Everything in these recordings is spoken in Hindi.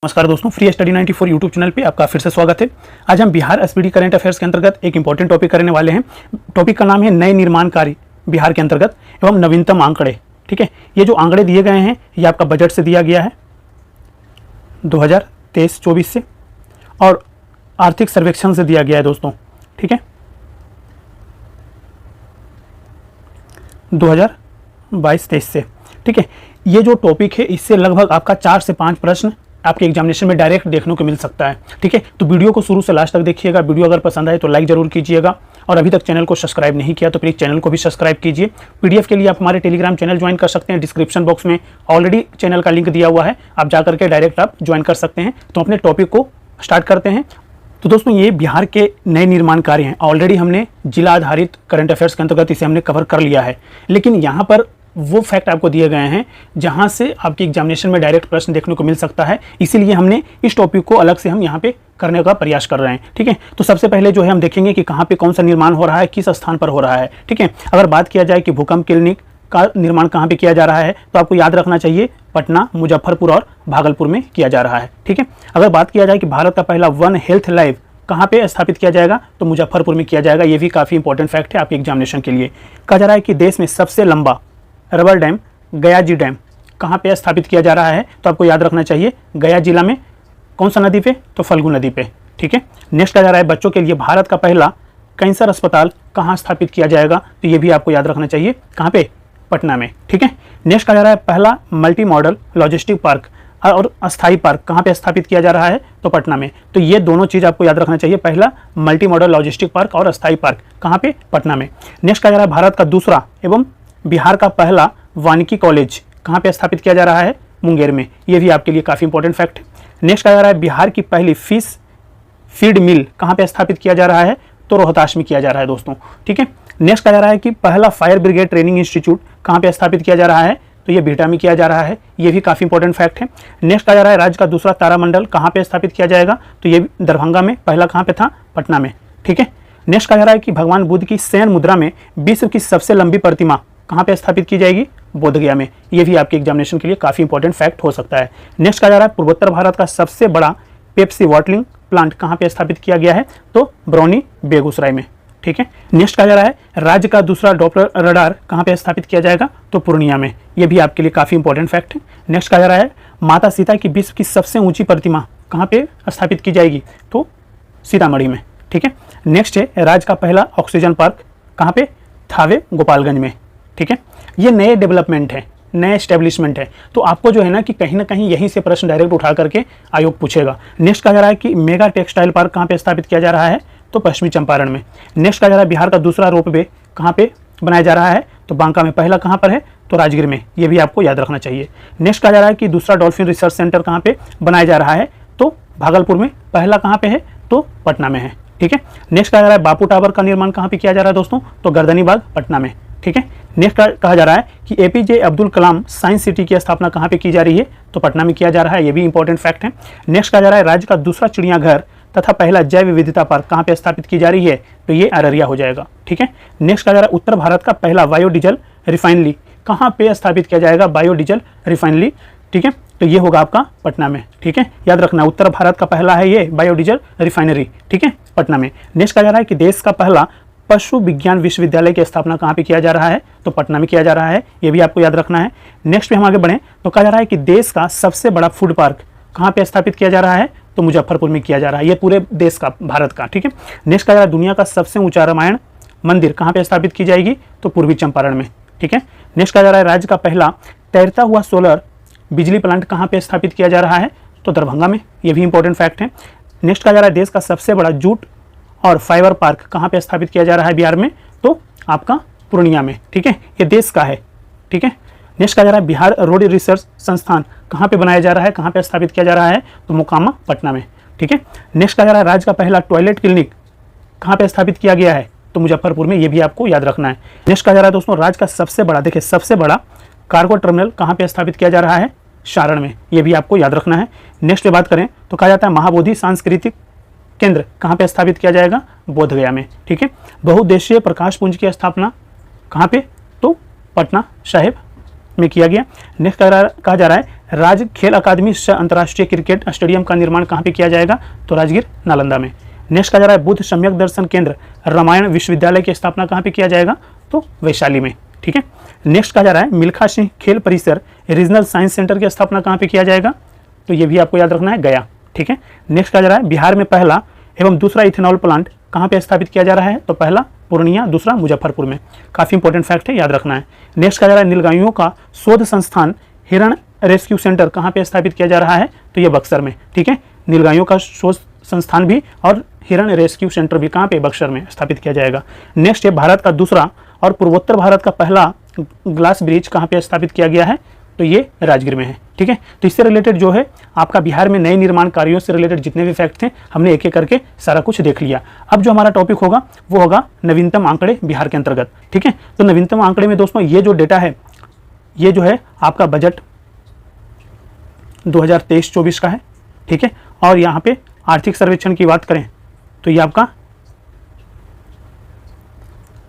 नमस्कार दोस्तों, फ्री स्टडी 94 यूट्यूब चैनल पे आपका फिर से स्वागत है। आज हम बिहार एसपीडी करंट अफेयर्स के अंतर्गत एक इंपॉर्टेंट टॉपिक करने वाले हैं। टॉपिक का नाम है नए निर्माण कार्य बिहार के अंतर्गत एवं नवीनतम आंकड़े। ठीक है, ये जो आंकड़े दिए गए हैं ये आपका बजट से दिया गया है 2023-24 से और आर्थिक सर्वेक्षण से दिया गया है दोस्तों। ठीक है, 2022-23 से। ठीक है, ये जो टॉपिक है इससे लगभग आपका 4 से 5 प्रश्न आपके एग्जामिनेशन में डायरेक्ट देखने को मिल सकता है। ठीक है, तो वीडियो को शुरू से लास्ट तक देखिएगा। वीडियो अगर पसंद आए तो लाइक जरूर कीजिएगा और अभी तक चैनल को सब्सक्राइब नहीं किया तो प्लीज़ चैनल को भी सब्सक्राइब कीजिए। पीडीएफ के लिए आप हमारे टेलीग्राम चैनल ज्वाइन कर सकते हैं। डिस्क्रिप्शन बॉक्स में ऑलरेडी चैनल का लिंक दिया हुआ है, आप जा करके डायरेक्ट आप ज्वाइन कर सकते हैं। तो अपने टॉपिक को स्टार्ट करते हैं। तो दोस्तों, ये बिहार के नए निर्माण कार्य हैं। ऑलरेडी हमने जिला आधारित करंट अफेयर्स के अंतर्गत इसे हमने कवर कर लिया है, लेकिन यहाँ पर वो फैक्ट आपको दिए गए हैं जहां से आपकी एग्जामिनेशन में डायरेक्ट प्रश्न देखने को मिल सकता है। इसीलिए हमने इस टॉपिक को अलग से हम यहाँ पे करने का प्रयास कर रहे हैं। ठीक है, तो सबसे पहले जो है हम देखेंगे कि कहाँ पे कौन सा निर्माण हो रहा है, किस स्थान पर हो रहा है। ठीक है, अगर बात किया जाए कि भूकंप क्लिनिक का निर्माण कहाँ पे किया जा रहा है तो आपको याद रखना चाहिए पटना, मुजफ्फरपुर और भागलपुर में किया जा रहा है। ठीक है, अगर बात किया जाए कि भारत का पहला वन हेल्थ लैब कहाँ पे स्थापित किया जाएगा तो मुजफ्फरपुर में किया जाएगा। ये भी काफ़ी इंपॉर्टेंट फैक्ट है आपके एग्जामिनेशन के लिए। कहा जा रहा है कि देश में सबसे लंबा रबर डैम गया जी डैम कहाँ पे स्थापित किया जा रहा है तो आपको याद रखना चाहिए गया जिला में। कौन सा नदी पे तो फल्गु नदी पे। ठीक है, नेक्स्ट कहा जा रहा है बच्चों के लिए भारत का पहला कैंसर अस्पताल कहाँ स्थापित किया जाएगा तो ये भी आपको याद रखना चाहिए, कहाँ पे, पटना में। ठीक है, नेक्स्ट कहा जा रहा है पहला मल्टी मॉडल लॉजिस्टिक पार्क और अस्थायी पार्क कहाँ पे स्थापित किया जा रहा है तो पटना में। तो ये दोनों चीज़ आपको याद रखना चाहिए, पहला मल्टी मॉडल लॉजिस्टिक पार्क और अस्थायी पार्क कहाँ पे, पटना में। नेक्स्ट कहा जा रहा है भारत का दूसरा एवं बिहार का पहला वानिकी कॉलेज कहाँ पे स्थापित किया जा रहा है, मुंगेर में। ये भी आपके लिए काफ़ी इंपॉर्टेंट फैक्ट है। नेक्स्ट कहा जा रहा है बिहार की पहली फिश फीड मिल कहाँ पे स्थापित किया जा रहा है तो रोहतास में किया जा रहा है दोस्तों। ठीक है, नेक्स्ट कहा जा रहा है कि पहला फायर ब्रिगेड ट्रेनिंग इंस्टीट्यूट कहाँ पे स्थापित किया जा रहा है तो ये बिहटा में किया जा रहा है। ये भी काफ़ी इंपॉर्टेंट फैक्ट है। नेक्स्ट कहा जा रहा है राज्य का दूसरा तारामंडल कहाँ पे स्थापित किया जाएगा तो ये दरभंगा में, पहला कहाँ पे था, पटना में। ठीक है, नेक्स्ट कहा जा रहा है कि भगवान बुद्ध की शयन मुद्रा में विश्व की सबसे लंबी प्रतिमा कहाँ पे स्थापित की जाएगी, बोधगया में। ये भी आपके एग्जामिनेशन के लिए काफ़ी इंपॉर्टेंट फैक्ट हो सकता है। नेक्स्ट कहा जा रहा है पूर्वोत्तर भारत का सबसे बड़ा पेप्सी बॉटलिंग प्लांट कहाँ पे स्थापित किया गया है तो बरौनी, बेगूसराय में। ठीक है, नेक्स्ट कहा जा रहा है राज्य का दूसरा डॉपलर रडार कहाँ पे स्थापित किया जाएगा तो पूर्णिया में। ये भी आपके लिए काफ़ी इंपॉर्टेंट फैक्ट है। नेक्स्ट कहा जा रहा है माता सीता की विश्व की सबसे ऊंची प्रतिमा कहाँ पे स्थापित की जाएगी तो सीतामढ़ी में। ठीक है, नेक्स्ट है राज्य का पहला ऑक्सीजन पार्क कहाँ पे, थावे, गोपालगंज में। ठीक है, ये नए डेवलपमेंट है, नए एस्टेब्लिशमेंट है, तो आपको जो है ना कि कहीं ना कहीं यहीं से प्रश्न डायरेक्ट उठा करके आयोग पूछेगा। नेक्स्ट कहा जा रहा है कि मेगा टेक्सटाइल पार्क कहाँ पे स्थापित किया जा रहा है तो पश्चिमी चंपारण में। नेक्स्ट कहा जा रहा है बिहार का दूसरा रोपवे कहाँ पे बनाया जा रहा है तो बांका में, पहला कहाँ पर है तो राजगीर में। ये भी आपको याद रखना चाहिए। नेक्स्ट कहा जा रहा है कि दूसरा डॉल्फिन रिसर्च सेंटर कहाँ पे बनाया जा रहा है तो भागलपुर में, पहला कहाँ पे है तो पटना में है। ठीक है, नेक्स्ट कहा जा रहा है बापू टावर का निर्माण कहाँ पे किया जा रहा है दोस्तों तो गर्दनीबाग, पटना में। ठीक है, नेक्स्ट कहा जा रहा है कि APJ Abdul Kalam science city की स्थापना कहाँ पे की जा रही है तो पटना में किया जा रहा है। ये भी इंपॉर्टेंट फैक्ट है। नेक्स्ट कहा जा रहा है राज्य का दूसरा चिड़ियाघर तथा पहला जैव विविधता पार्क कहाँ पे स्थापित की जा रही है तो ये अररिया हो जाएगा। ठीक है, नेक्स्ट कहा जा रहा है उत्तर भारत का पहला बायोडीजल रिफाइनरी कहाँ पे स्थापित किया जाएगा, बायोडीजल रिफाइनरी। ठीक है, तो ये होगा आपका पटना में। ठीक है, याद रखना उत्तर भारत का पहला है ये बायोडीजल रिफाइनरी। ठीक है, पटना में। नेक्स्ट कहा जा रहा है कि देश का पहला पशु विज्ञान विश्वविद्यालय की स्थापना कहाँ पे किया जा रहा है तो पटना में किया जा रहा है। ये भी आपको याद रखना है। नेक्स्ट पे हम आगे बढ़ें तो कहा जा रहा है कि देश का सबसे बड़ा फूड पार्क कहाँ पे स्थापित किया जा रहा है तो मुजफ्फरपुर में किया जा रहा है, ये पूरे देश का, भारत का। ठीक है, नेक्स्ट कहा जा रहा है दुनिया का सबसे ऊंचा रामायण मंदिर कहाँ पे स्थापित की जाएगी तो पूर्वी चंपारण में। ठीक है, नेक्स्ट कहा जा रहा है राज्य का पहला तैरता हुआ सोलर बिजली प्लांट कहाँ पे स्थापित किया जा रहा है तो दरभंगा में। ये भी इंपॉर्टेंट फैक्ट है। नेक्स्ट कहा जा रहा है देश का सबसे बड़ा जूट और फाइबर पार्क कहाँ पे स्थापित किया जा रहा है बिहार में तो आपका पूर्णिया में। ठीक है, ये देश का है। ठीक है, नेक्स्ट कहा जा रहा है बिहार रोड रिसर्च संस्थान कहाँ पे बनाया जा रहा है, कहाँ पे स्थापित किया जा रहा है तो मोकामा, पटना में। ठीक है, नेक्स्ट कहा जा रहा है राज्य का पहला टॉयलेट क्लिनिक कहाँ पे स्थापित किया गया है तो मुजफ्फरपुर में। ये भी आपको याद रखना है। नेक्स्ट कहा जा रहा है दोस्तों राज्य का सबसे बड़ा, देखिए सबसे बड़ा कार्गो टर्मिनल कहाँ पे स्थापित किया जा रहा है, सारण में। ये भी आपको याद रखना है। नेक्स्ट पे बात करें तो कहा जाता है महाबोधि सांस्कृतिक केंद्र कहाँ पे स्थापित किया जाएगा, बोधगया में। ठीक है, बहुउद्देशीय प्रकाश पुंज की स्थापना कहाँ पे तो पटना साहिब में किया गया। नेक्स्ट कहा जा रहा है राज्य खेल अकादमी सह अंतर्राष्ट्रीय क्रिकेट स्टेडियम का निर्माण कहाँ पे किया जाएगा? तो राजगीर नालंदा में। नेक्स्ट कहा जा रहा है बुद्ध सम्यक दर्शन केंद्र रामायण विश्वविद्यालय की स्थापना कहाँ पे किया जाएगा? तो वैशाली में। ठीक है। नेक्स्ट कहा जा रहा है मिल्खा सिंह खेल परिसर रीजनल साइंस सेंटर की स्थापना कहाँ पे किया जाएगा? तो ये भी आपको याद रखना है, गया। ठीक है। नेक्स्ट कहा जा रहा है बिहार में पहला एवं दूसरा इथेनॉल प्लांट कहाँ पे स्थापित किया जा रहा है? तो पहला पूर्णिया, दूसरा मुजफ्फरपुर में। काफी इंपॉर्टेंट फैक्ट है, याद रखना है। नेक्स्ट कहा जा रहा है नीलगायों का शोध संस्थान हिरण रेस्क्यू सेंटर कहाँ पे स्थापित किया जा रहा है? तो ये बक्सर में। ठीक है। नीलगायों का शोध संस्थान भी और हिरण रेस्क्यू सेंटर भी कहाँ पे? बक्सर में स्थापित किया जाएगा। नेक्स्ट है भारत का दूसरा और पूर्वोत्तर भारत का पहला ग्लास ब्रिज कहाँ पे स्थापित किया गया है? तो ये राजगीर में है। ठीक है। तो इससे रिलेटेड जो है आपका बिहार में नए निर्माण कार्यों से रिलेटेड जितने भी फैक्ट थे हमने एक एक करके सारा कुछ देख लिया। अब जो हमारा टॉपिक होगा वो होगा नवीनतम आंकड़े बिहार के अंतर्गत। ठीक है। तो नवीनतम आंकड़े में दोस्तों ये जो डेटा है ये जो है आपका बजट 2023-24 का है। ठीक है। और यहाँ पे आर्थिक सर्वेक्षण की बात करें तो ये आपका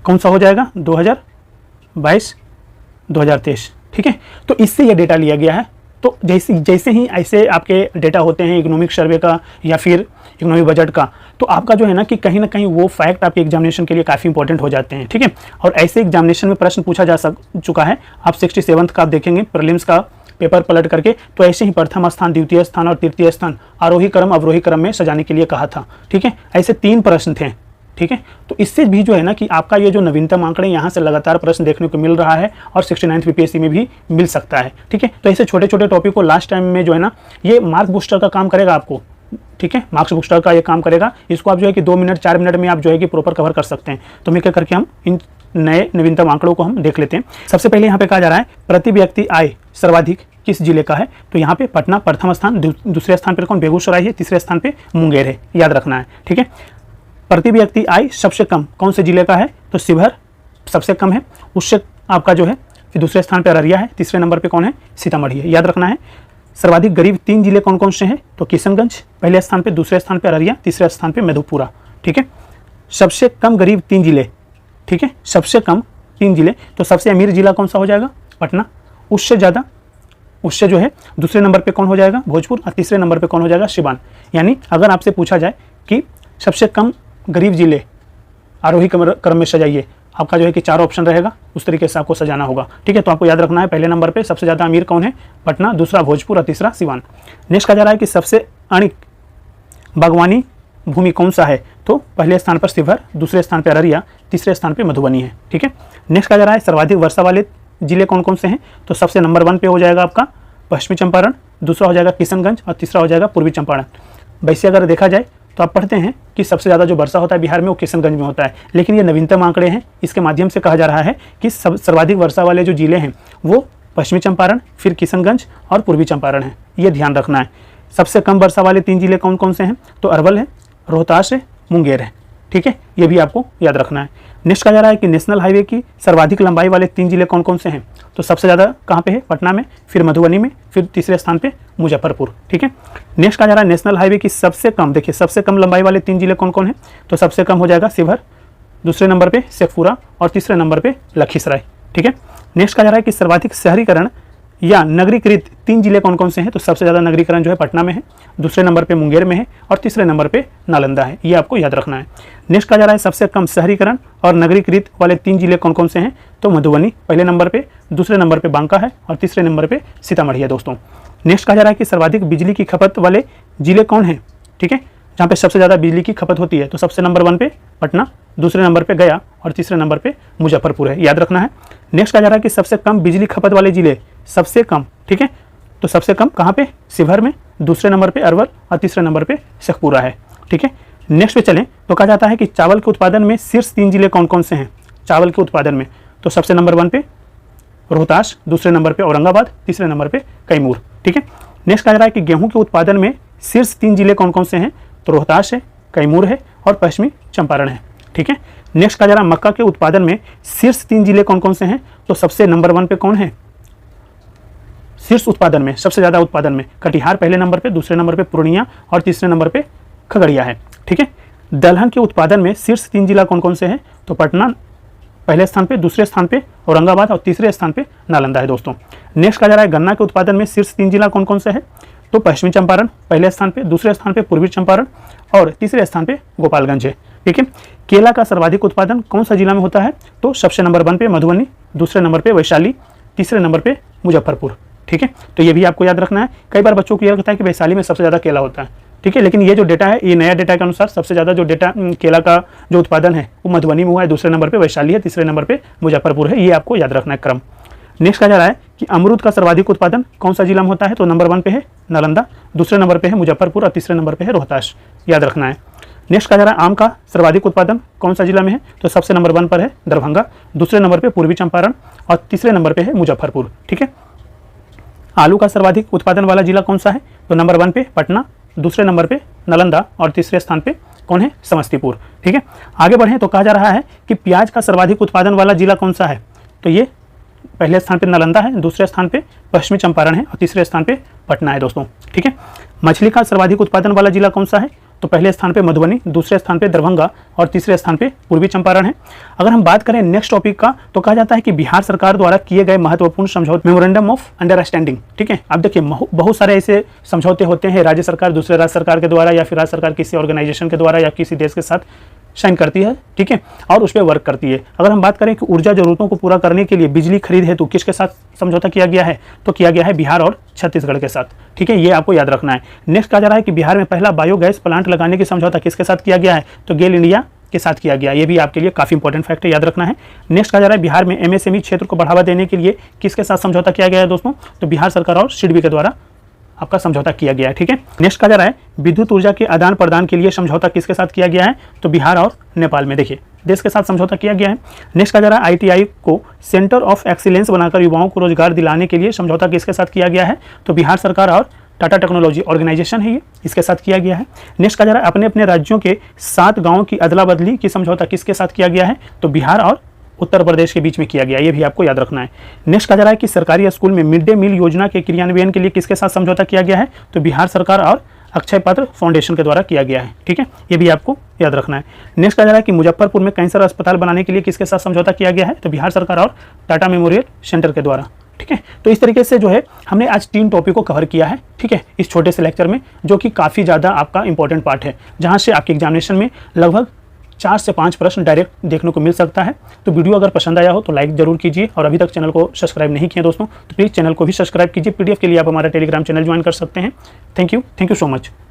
कौन सा हो जाएगा? 2022-2023। ठीक है। तो इससे ये डेटा लिया गया है। तो जैसे ही ऐसे आपके डेटा होते हैं इकोनॉमिक सर्वे का या फिर इकोनॉमिक बजट का, तो आपका जो है ना कि कहीं ना कहीं वो फैक्ट आपके एग्जामिनेशन के लिए काफ़ी इंपॉर्टेंट हो जाते हैं। ठीक है। और ऐसे एग्जामिनेशन में प्रश्न पूछा जा चुका है। आप 67th का आप देखेंगे प्रीलिम्स का पेपर पलट करके, तो ऐसे ही प्रथम स्थान, द्वितीय स्थान और तृतीय स्थान आरोही क्रम अवरोही क्रम में सजाने के लिए कहा था। ठीक है। ऐसे 3 प्रश्न थे। ठीक है। तो इससे भी जो है ना कि आपका ये जो नवीनतम आंकड़े यहाँ से लगातार प्रश्न देखने को मिल रहा है और 69th बीपीएससी में भी मिल सकता है। ठीक है। तो ऐसे छोटे छोटे टॉपिक को लास्ट टाइम में जो है ना ये मार्क बूस्टर का काम करेगा आपको। ठीक है। मार्क्स बूस्टर का ये काम करेगा। इसको आप जो है कि 2 मिनट 4 मिनट में आप जो है कि प्रॉपर कवर कर सकते हैं। तो मैं क्या करके हम इन नए नवीनतम आंकड़ों को हम देख लेते हैं। सबसे पहले यहाँ पे कहा जा रहा है प्रति व्यक्ति आय सर्वाधिक किस जिले का है? तो यहाँ पे पटना प्रथम स्थान, दूसरे स्थान पर कौन? बेगूसराय है, तीसरे स्थान पे मुंगेर है, याद रखना है। ठीक है। प्रति व्यक्ति आय सबसे कम कौन से जिले का है? तो शिवहर सबसे कम है, उससे आपका जो है फिर दूसरे स्थान पे अररिया है, तीसरे नंबर पे कौन है? सीतामढ़ी है, याद रखना है। सर्वाधिक गरीब 3 जिले कौन कौन से हैं? तो किशनगंज पहले स्थान पे, दूसरे स्थान पे अररिया, तीसरे स्थान पे मधेपुरा। ठीक है। सबसे कम गरीब 3 जिले। ठीक है। सबसे कम 3 जिले। तो सबसे अमीर जिला कौन सा हो जाएगा? पटना। उससे ज़्यादा, उससे जो है दूसरे नंबर पे कौन हो जाएगा? भोजपुर। और तीसरे नंबर पे कौन हो जाएगा? सिवान। यानी अगर आपसे पूछा जाए कि सबसे कम गरीब जिले आरोही क्रम में सजाइए, आपका जो है कि 4 ऑप्शन रहेगा, उस तरीके से आपको सजाना होगा। ठीक है। तो आपको याद रखना है पहले नंबर पे सबसे ज़्यादा अमीर कौन है? पटना, दूसरा भोजपुर और तीसरा सिवान। नेक्स्ट कहा जा रहा है कि सबसे अणिक बागवानी भूमि कौन सा है? तो पहले स्थान पर शिवहर, दूसरे स्थान पर अररिया, तीसरे स्थान पर मधुबनी है। ठीक है। नेक्स्ट कहा जा रहा है सर्वाधिक वर्षा वाले जिले कौन कौन से हैं? तो सबसे नंबर 1 पे हो जाएगा आपका पश्चिमी चंपारण, दूसरा हो जाएगा किशनगंज और तीसरा हो जाएगा पूर्वी चंपारण। वैसे अगर देखा जाए तो आप पढ़ते हैं कि सबसे ज़्यादा जो वर्षा होता है बिहार में वो किशनगंज में होता है, लेकिन ये नवीनतम आंकड़े हैं, इसके माध्यम से कहा जा रहा है कि सर्वाधिक वर्षा वाले जो जिले हैं वो पश्चिमी चंपारण, फिर किशनगंज और पूर्वी चंपारण है, ये ध्यान रखना है। सबसे कम वर्षा वाले 3 जिले कौन कौन से हैं? तो अरवल है, रोहतास है, मुंगेर है। ठीक है। ये भी आपको याद रखना है। नेक्स्ट कहा जा रहा है कि नेशनल हाईवे की सर्वाधिक लंबाई वाले 3 जिले कौन कौन से हैं? तो सबसे ज़्यादा कहाँ पे है? पटना में, फिर मधुबनी में, फिर तीसरे स्थान पे मुजफ्फरपुर। ठीक है। नेक्स्ट कहा जा रहा है नेशनल हाईवे की सबसे कम, देखिए सबसे कम लंबाई वाले 3 जिले कौन कौन है? तो सबसे कम हो जाएगा शिवहर, दूसरे नंबर पे शेखपुरा और तीसरे नंबर पे लखीसराय। ठीक है। नेक्स्ट कहा जा रहा है कि सर्वाधिक शहरीकरण या नगरीकृत 3 जिले कौन कौन से हैं? तो सबसे ज़्यादा नगरीकरण जो है पटना में है, दूसरे नंबर पे मुंगेर में है और तीसरे नंबर पे नालंदा है, ये आपको याद रखना है। नेक्स्ट कहा जा रहा है सबसे कम शहरीकरण और नगरीकृत वाले 3 जिले कौन कौन से हैं? तो मधुबनी पहले नंबर पे, दूसरे नंबर पे बांका है और तीसरे नंबर पे सीतामढ़ी है दोस्तों। नेक्स्ट कहा जा रहा है कि सर्वाधिक बिजली की खपत वाले जिले कौन हैं? ठीक है। जहाँ पे सबसे ज़्यादा बिजली की खपत होती है, तो सबसे नंबर 1 पे पटना, दूसरे नंबर पे गया और तीसरे नंबर पे मुजफ्फरपुर है, याद रखना है। नेक्स्ट कहा जा रहा है कि सबसे कम बिजली खपत वाले जिले, सबसे कम। ठीक है। तो सबसे कम कहाँ पे? शिवहर में, दूसरे नंबर पे अरवल और तीसरे नंबर पे शेखपुरा है। ठीक है। नेक्स्ट पे चलें तो कहा जाता है कि चावल के उत्पादन में शीर्ष 3 जिले कौन कौन से हैं? चावल के उत्पादन में तो सबसे नंबर 1 पे रोहतास, दूसरे नंबर पे औरंगाबाद, तीसरे नंबर पे कैमूर। ठीक है। नेक्स्ट कहा जा रहा है कि गेहूं के उत्पादन में शीर्ष 3 जिले कौन कौन से हैं? तो रोहतास है, कैमूर है और पश्चिमी चंपारण है। ठीक है। नेक्स्ट कहा जा रहा है मक्का के उत्पादन में शीर्ष 3 जिले कौन कौन से हैं? तो सबसे नंबर 1 पे कौन है? शीर्ष उत्पादन में, सबसे ज़्यादा उत्पादन में कटिहार पहले नंबर पे, दूसरे नंबर पे पूर्णिया और तीसरे नंबर पे खगड़िया है। ठीक है। दलहन के उत्पादन में शीर्ष 3 जिला कौन कौन से हैं? तो पटना, पहले स्थान पे, दूसरे स्थान पे औरंगाबाद और तीसरे स्थान पे नालंदा है दोस्तों। नेक्स्ट कहा जा रहा है गन्ना के उत्पादन में शीर्ष 3 जिला कौन कौन से है? तो पश्चिमी चंपारण पहले स्थान पे, दूसरे स्थान पे पूर्वी चंपारण और तीसरे स्थान पे गोपालगंज है। ठीक है। केला का सर्वाधिक उत्पादन कौन सा जिला में होता है? तो सबसे नंबर 1 पे मधुबनी, दूसरे नंबर पे वैशाली, तीसरे नंबर पे मुजफ्फरपुर। ठीक है, तो ये भी आपको याद रखना है। कई बार बच्चों को यह लगता है कि वैशाली में सबसे ज़्यादा केला होता है। ठीक है, लेकिन ये जो डेटा है, ये नया डेटा के अनुसार सबसे ज़्यादा जो डेटा केला का जो उत्पादन है वो मधुबनी में हुआ है, दूसरे नंबर पे वैशाली है, तीसरे नंबर पे मुजफ्फरपुर है। ये आपको याद रखना है क्रम। नेक्स्ट कहा जा रहा है कि अमरूद का सर्वाधिक उत्पादन कौन सा जिला में होता है? तो नंबर 1 पे है नालंदा, दूसरे नंबर पे है मुजफ्फरपुर और तीसरे नंबर पे है रोहतास। याद रखना है। नेक्स्ट कहा जा रहा है आम का सर्वाधिक उत्पादन कौन सा जिला में है? तो सबसे नंबर 1 पर है दरभंगा, दूसरे नंबर पे पूर्वी चंपारण और तीसरे नंबर पे है मुजफ्फरपुर। ठीक है। आलू का सर्वाधिक उत्पादन वाला जिला कौन सा है? तो नंबर 1 पे पटना, दूसरे नंबर पे नालंदा और तीसरे स्थान पे कौन है? समस्तीपुर। ठीक है, आगे बढ़ें तो कहा जा रहा है कि प्याज का सर्वाधिक उत्पादन वाला जिला कौन सा है? तो ये पहले स्थान पे नालंदा है, दूसरे स्थान पे पश्चिमी चंपारण है और तीसरे स्थान पे पटना है दोस्तों। ठीक है। मछली का सर्वाधिक उत्पादन वाला जिला कौन सा है? तो पहले स्थान पे मधुबनी, दूसरे स्थान पे दरभंगा और तीसरे स्थान पे पूर्वी चंपारण है। अगर हम बात करें नेक्स्ट टॉपिक का तो कहा जाता है कि बिहार सरकार द्वारा किए गए महत्वपूर्ण समझौते, मेमोरेंडम ऑफ अंडरस्टैंडिंग। ठीक है, अब देखिए बहुत सारे ऐसे समझौते होते हैं, राज्य सरकार दूसरे राज्य सरकार के द्वारा या फिर राज्य सरकार किसी ऑर्गेनाइजेशन के द्वारा या किसी देश के साथ साइन करती है। ठीक है, और उस पर वर्क करती है। अगर हम बात करें कि ऊर्जा जरूरतों को पूरा करने के लिए बिजली खरीद हेतु किसके साथ समझौता किया गया है? तो किया गया है बिहार और छत्तीसगढ़ के साथ। ठीक है, ये आपको याद रखना है। नेक्स्ट कहा जा रहा है कि बिहार में पहला बायोगैस प्लांट लगाने की समझौता किसके साथ किया गया है? तो गेल इंडिया के साथ किया गया। ये भी आपके लिए काफी इंपॉर्टेंट फैक्ट है, याद रखना है। नेक्स्ट कहा जा रहा है बिहार में MSME क्षेत्र को बढ़ावा देने के लिए किसके साथ समझौता किया गया है दोस्तों? तो बिहार सरकार और सिडबी के द्वारा आपका समझौता किया गया है। ठीक है। नेक्स्ट कहा जा रहा है विद्युत ऊर्जा के आदान प्रदान के लिए समझौता किसके साथ किया गया है? तो बिहार और नेपाल में देखिए देश के साथ समझौता किया गया है। नेक्स्ट कहा जा रहा है ITI को सेंटर ऑफ एक्सीलेंस बनाकर युवाओं को रोजगार दिलाने के लिए समझौता किसके साथ किया गया है? तो बिहार सरकार और टाटा टेक्नोलॉजी ऑर्गेनाइजेशन है ये, इसके साथ किया गया है। नेक्स्ट कहा जा रहा है अपने अपने राज्यों के 7 गाँवों की अदला बदली की समझौता किसके साथ किया गया है? तो बिहार और उत्तर प्रदेश के बीच में किया गया। ये भी आपको याद रखना है। नेक्स्ट कहा जा रहा है कि सरकारी स्कूल में मिड डे मील योजना के क्रियान्वयन के लिए किसके साथ समझौता किया गया है? तो बिहार सरकार और अक्षय पात्र फाउंडेशन के द्वारा किया गया है। ठीक है, ये भी आपको याद रखना है। नेक्स्ट कहा जा रहा है कि मुजफ्फरपुर में कैंसर अस्पताल बनाने के लिए किसके साथ समझौता किया गया है? तो बिहार सरकार और टाटा मेमोरियल सेंटर के द्वारा। ठीक है, तो इस तरीके से जो है हमने आज 3 टॉपिक को कवर किया है। ठीक है, इस छोटे से लेक्चर में, जो कि काफ़ी ज़्यादा आपका इंपॉर्टेंट पार्ट है, जहाँ से आपके एग्जामिनेशन में लगभग 4 से 5 प्रश्न डायरेक्ट देखने को मिल सकता है। तो वीडियो अगर पसंद आया हो तो लाइक जरूर कीजिए, और अभी तक चैनल को सब्सक्राइब नहीं किए दोस्तों तो प्लीज़ चैनल को भी सब्सक्राइब कीजिए। PDF के लिए आप हमारा टेलीग्राम चैनल ज्वाइन कर सकते हैं। Thank you so much.